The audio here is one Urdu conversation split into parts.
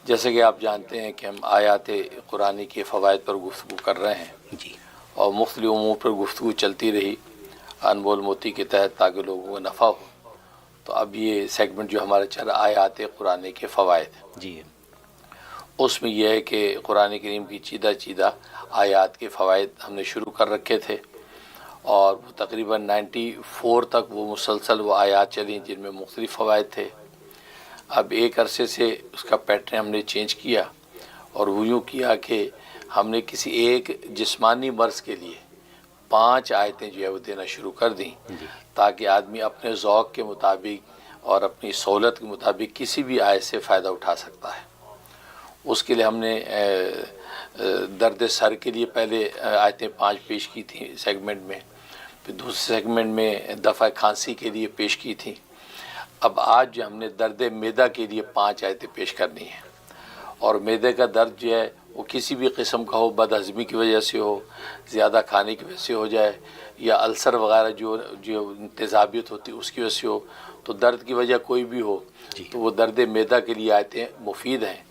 جیسے کہ آپ جانتے ہیں کہ ہم آیات قرآنی کے فوائد پر گفتگو کر رہے ہیں جی اور مختلف امور پر گفتگو چلتی رہی انمول موتی کے تحت تاکہ لوگوں کو نفع ہو. تو اب یہ سیگمنٹ جو ہمارا چل رہا آیات قرآن کے فوائد، جی اس میں یہ ہے کہ قرآن کریم کی چیدہ آیات کے فوائد ہم نے شروع کر رکھے تھے، اور وہ تقریباً 94 تک وہ مسلسل وہ آیات چلیں جن میں مختلف فوائد تھے. اب ایک عرصے سے اس کا پیٹرن ہم نے چینج کیا، اور وہ یوں کیا کہ ہم نے کسی ایک جسمانی مرض کے لیے 5 آیتیں جو ہے وہ دینا شروع کر دیں، جی تاکہ آدمی اپنے ذوق کے مطابق اور اپنی سہولت کے مطابق کسی بھی آیت سے فائدہ اٹھا سکتا ہے. اس کے لیے ہم نے درد سر کے لیے پہلے آیتیں 5 پیش کی تھیں سیگمنٹ میں، پھر دوسرے سیگمنٹ میں دفع کھانسی کے لیے پیش کی تھیں. اب آج جو ہم نے درد معدہ کے لیے 5 آیتیں پیش کرنی ہیں. اور معدے کا درد جو ہے وہ کسی بھی قسم کا ہو، بد ہضمی کی وجہ سے ہو، زیادہ کھانے کی وجہ سے ہو جائے، یا السر وغیرہ جو تیزابیت ہوتی ہے اس کی وجہ سے ہو، تو درد کی وجہ کوئی بھی ہو جی تو وہ درد معدہ کے لیے آیتیں مفید ہیں.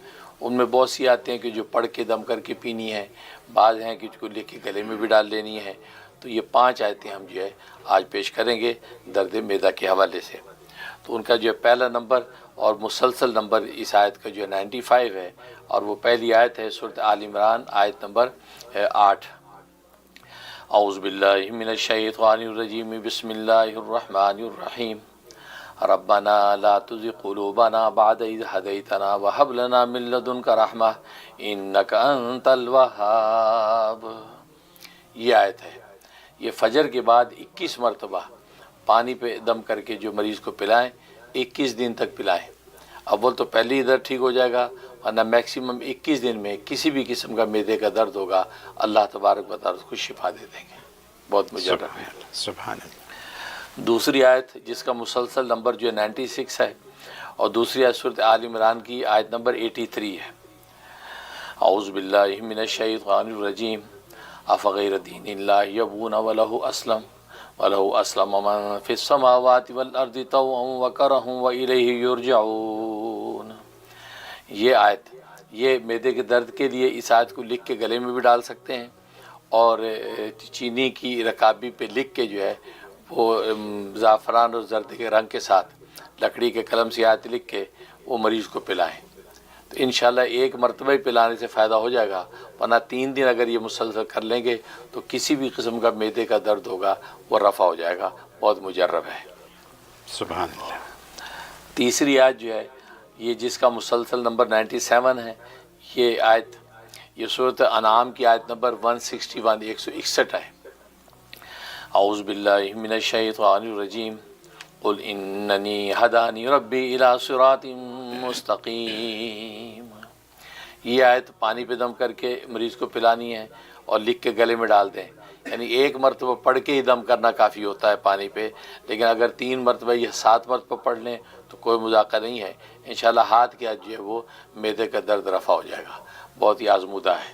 ان میں بہت سی آتے ہیں کہ جو پڑھ کے دم کر کے پینی ہیں، بعض ہیں کہ اس کو لے کے گلے میں بھی ڈال لینی ہے. تو یہ 5 آیتیں ہم جو ہے آج پیش کریں گے درد معدہ کے حوالے سے. تو ان کا جو ہے پہلا نمبر اور مسلسل نمبر اس آیت کا جو ہے 95 ہے، اور وہ پہلی آیت ہے سورۃ آل عمران آیت نمبر 8. اعوذ باللہ من الشیطان الرجیم، بسم اللہ الرحمن الرحیم. ربنا لا تزغ قلوبنا بعد إذ هديتنا وهب لنا من لدنك رحمة إنك أنت الوهاب. یہ آیت ہے. یہ فجر کے بعد 21 مرتبہ پانی پہ دم کر کے جو مریض کو پلائیں، 21 دن تک پلائیں. اول تو پہلی درد ٹھیک ہو جائے گا، ورنہ میکسیمم 21 دن میں کسی بھی قسم کا معدے کا درد ہوگا اللہ تبارک و تعالیٰ اس کو شفا دے دیں گے. بہت مجرب ہے. سبحان اللہ. دوسری آیت جس کا مسلسل نمبر جو ہے 96 ہے، اور دوسری آیت سورۃ آل عمران کی آیت نمبر 83 ہے. اعوذ باللہ من الشیطان الرجیم، افغیر دین اللہ یبغون وَلَهُ أَسْلَمَ مَن فِي السَّمَاوَاتِ وَالْأَرْضِ طَوْعًا وَكَرْهًا وَإِلَيْهِ يُرْجَعُونَ. یہ آیت یہ معدے کے درد کے لیے اس آیت کو لکھ کے گلے میں بھی ڈال سکتے ہیں، اور چینی کی رکابی پہ لکھ کے جو ہے وہ زعفران اور زرد کے رنگ کے ساتھ لکڑی کے قلم سے آیت لکھ کے وہ مریض کو پلائیں. تو انشاءاللہ ایک مرتبہ ہی پلانے سے فائدہ ہو جائے گا، ورنہ 3 دن اگر یہ مسلسل کر لیں گے تو کسی بھی قسم کا معدے کا درد ہوگا وہ رفع ہو جائے گا. بہت مجرب ہے. سبحان اللہ. تیسری آیت جو ہے یہ جس کا مسلسل نمبر 97 ہے، یہ آیت یہ سورۃ انعام کی آیت نمبر 161 161 ہے. اعوذ باللہ من الشیطان الرجیم، قل اننی ہدانی ربی الی صراط مستقیم. یہ آیت پانی پہ دم کر کے مریض کو پلانی ہے اور لکھ کے گلے میں ڈال دیں. یعنی ایک مرتبہ پڑھ کے ہی دم کرنا کافی ہوتا ہے پانی پہ، لیکن اگر 3 مرتبہ یا 7 مرتبہ پڑھ لیں تو کوئی مذاقہ نہیں ہے. انشاءاللہ ہاتھ کے جو ہے وہ معدے کا درد رفع ہو جائے گا. بہت ہی آزمودہ ہے.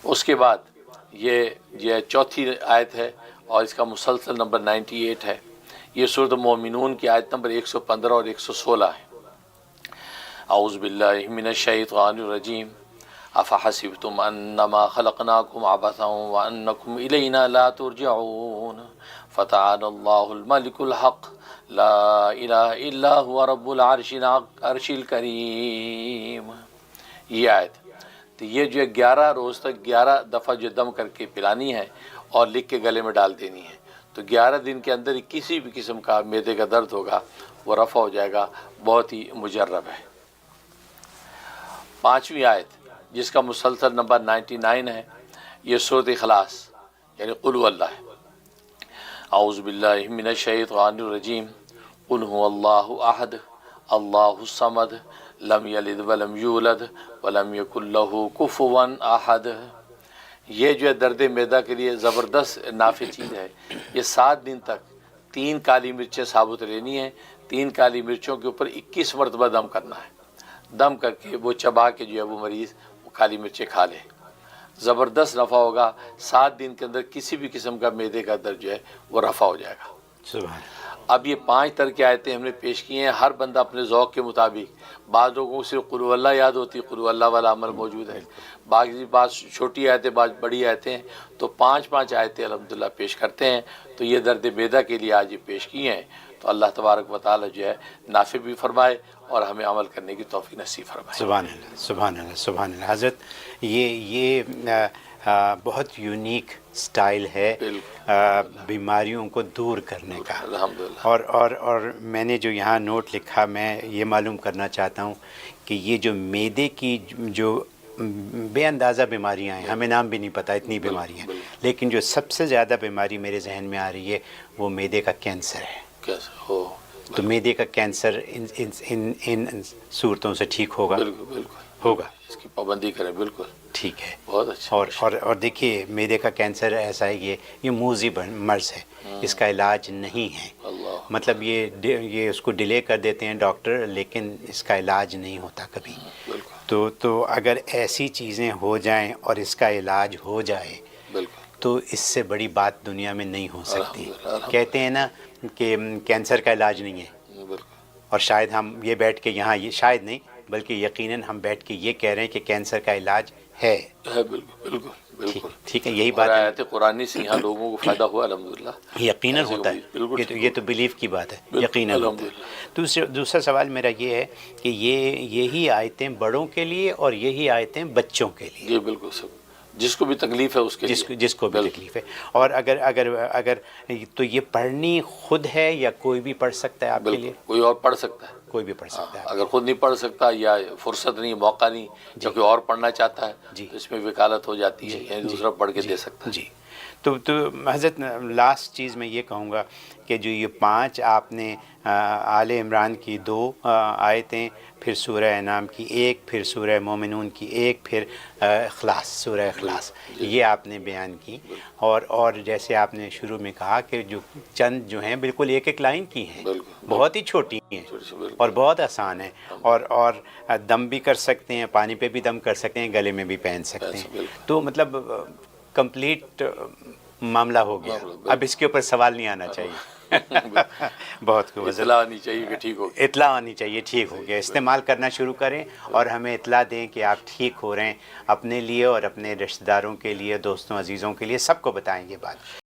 اس کے بعد یہ چوتھی آیت ہے اور اس کا مسلسل نمبر 98 ہے. یہ سورۃ مومنون کی آیت نمبر 115 اور 116 ہے. اعوذ باللہ من الشیطان الرجیم، افحسبتم انما خلقناکم عبثا وانکم الینا لا ترجعون فتعالى اللہ الملک الحق لا الہ الا هو رب العرش الکریم. یہ آیت تو یہ جو 11 روز تک 11 دفعہ جو دم کر کے پلانی ہے اور لکھ کے گلے میں ڈال دینی ہے، تو 11 دن کے اندر کسی بھی قسم کا معدے کا درد ہوگا وہ رفع ہو جائے گا. بہت ہی مجرب ہے. پانچویں آیت جس کا مسلسل نمبر 99 ہے، یہ سورۃ اخلاص یعنی قل هو اللہ ہے. اعوذ باللہ من الشیطان الرجیم، قل هو اللہ احد اللہ الصمد لم یلد ولم یولد ولم یکن له کفوا احد. یہ جو ہے درد معدہ کے لیے زبردست نافع چیز ہے. یہ 7 دن تک 3 کالی مرچیں ثابت لینی ہیں. 3 کالی مرچوں کے اوپر 21 مرتبہ دم کرنا ہے. دم کر کے وہ چبا کے جو ہے وہ مریض وہ کالی مرچیں کھا لے. زبردست نفع ہوگا. 7 دن کے اندر کسی بھی قسم کا معدے کا درد جو ہے وہ رفع ہو جائے گا. سبحان. اب یہ 5 طرح کی آیتیں ہم نے پیش کی ہیں، ہر بندہ اپنے ذوق کے مطابق، بعض لوگوں کو صرف قل اللہ یاد ہوتی ہے، قل اللہ والا عمل موجود ہے، بعض چھوٹی آیتیں، بعض بڑی آیتیں ہیں، تو 5 آیتیں الحمدللہ پیش کرتے ہیں۔ تو یہ درد بیدہ کے لیے آج یہ پیش کی ہیں، تو اللہ تبارک و تعالی جو ہے نافع بھی فرمائے اور ہمیں عمل کرنے کی توفیق نصیب فرمائے۔ سبحان اللہ، سبحان اللہ، سبحان اللہ۔ حضرت یہ بہت یونیک سٹائل ہے بیماریوں کو دور کرنے کا۔ الحمدللہ۔ اور میں نے جو یہاں نوٹ لکھا، میں یہ معلوم کرنا چاہتا ہوں کہ یہ جو معدے کی جو بے اندازہ بیماریاں ہیں، ہمیں نام بھی نہیں پتہ اتنی بیماریاں، لیکن جو سب سے زیادہ بیماری میرے ذہن میں آ رہی ہے وہ معدے کا کینسر ہے۔ کیسے ہو؟ تو معدے کا کینسر ان صورتوں سے ٹھیک ہوگا؟ بالکل بالکل ہوگا، اس کی پابندی کریں، بالکل ٹھیک ہے۔ بہت اچھا۔ اور دیکھیے معدے کا کینسر ایسا ہے، یہ موذی مرض ہے، اس کا علاج نہیں ہے۔ اللہ، مطلب یہ اس کو ڈیلے کر دیتے ہیں ڈاکٹر، لیکن اس کا علاج نہیں ہوتا کبھی۔ بالکل تو اگر ایسی چیزیں ہو جائیں اور اس کا علاج ہو جائے بالکل تو اس سے بڑی بات دنیا میں نہیں ہو سکتی۔ الحمدللہ۔ کہتے ہیں نا کہ کینسر کا علاج نہیں ہے، بالکل اور شاید ہم یہ بیٹھ کے یہاں، یہ شاید نہیں بلکہ یقیناً ہم بیٹھ کے یہ کہہ رہے ہیں کہ کینسر کا علاج ہے۔ ہے، بالکل بالکل بالکل۔ ٹھیک ہے، یہی اور بات ہے، آیات قرآنی سے یہاں لوگوں کو فائدہ ہوا الحمدللہ۔ یقیناً ایسے ہوتا بالکل ہے، یہ تو بلیف کی بات ہے، بالکل، یقیناً ہوتا ہے۔ الحمدللہ۔ دوسرا سوال میرا یہ ہے کہ یہی آیتیں بڑوں کے لیے اور یہی آیتیں بچوں کے لیے، یہ بالکل سب، جس کو بھی تکلیف ہے اس کے لیے، جس کو بھی تکلیف ہے۔ اور اگر تو یہ پڑھنی خود ہے یا کوئی بھی پڑھ سکتا ہے آپ کے لیے؟ بالکل کوئی اور پڑھ سکتا ہے، کوئی بھی پڑھ سکتا ہے۔ اگر خود نہیں پڑھ سکتا یا فرصت نہیں، موقع نہیں، یا کوئی اور پڑھنا چاہتا ہے جی، تو اس میں وکالت ہو جاتی ہے، یعنی دوسرا پڑھ کے دے سکتا ہے۔ جی، تو حضرت لاسٹ چیز میں یہ کہوں گا کہ جو یہ 5 آپ نے آل عمران کی 2 آیتیں، پھر سورہ انعام کی 1، پھر سورہ مومنون کی 1، پھر اخلاص، سورہ اخلاص، یہ آپ نے بیان کی، اور جیسے آپ نے شروع میں کہا کہ جو چند جو ہیں بالکل ایک لائن کی ہیں، بہت ہی چھوٹی ہیں اور بہت آسان ہیں، اور دم بھی کر سکتے ہیں، پانی پہ بھی دم کر سکتے ہیں، گلے میں بھی پہن سکتے ہیں۔ تو مطلب کمپلیٹ معاملہ ہو گیا، اب اس کے اوپر سوال نہیں آنا چاہیے۔ بہت خوب، اطلاع آنی چاہیے کہ ٹھیک ہو گیا، اطلاع آنی چاہیے ٹھیک ہو گیا۔ استعمال کرنا شروع کریں اور ہمیں اطلاع دیں کہ آپ ٹھیک ہو رہے ہیں، اپنے لیے اور اپنے رشتہ داروں کے لیے، دوستوں عزیزوں کے لیے، سب کو بتائیں یہ بات۔